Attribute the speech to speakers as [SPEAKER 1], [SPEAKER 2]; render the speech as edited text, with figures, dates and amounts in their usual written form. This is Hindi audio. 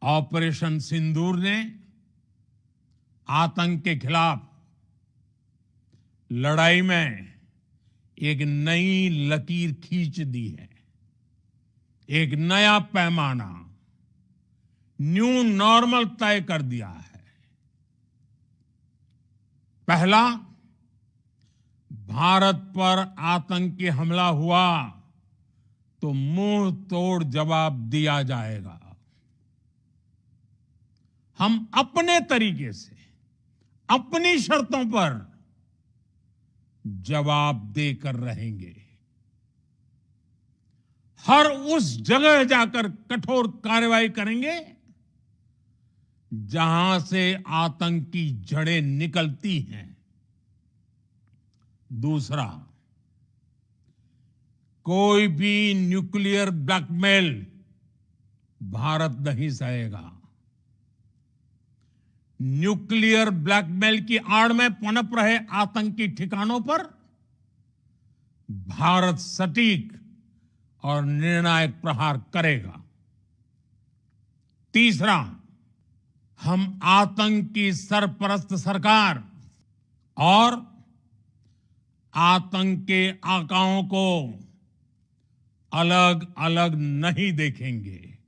[SPEAKER 1] ऑपरेशन सिंदूर ने आतंक के खिलाफ लड़ाई में एक नई लकीर खींच दी है। एक नया पैमाना, न्यू नॉर्मल तय कर दिया है। पहला, भारत पर आतंकी हमला हुआ तो मुंह तोड़ जवाब दिया जाएगा। हम अपने तरीके से, अपनी शर्तों पर जवाब देकर रहेंगे। हर उस जगह जाकर कठोर कार्रवाई करेंगे जहां से आतंक की जड़ें निकलती हैं। दूसरा, कोई भी न्यूक्लियर ब्लैकमेल भारत नहीं सहेगा। न्यूक्लियर ब्लैकमेल की आड़ में पनप रहे आतंकी ठिकानों पर भारत सटीक और निर्णायक प्रहार करेगा। तीसरा, हम आतंक की सरपरस्त सरकार और आतंक के आकाओं को अलग अलग नहीं देखेंगे।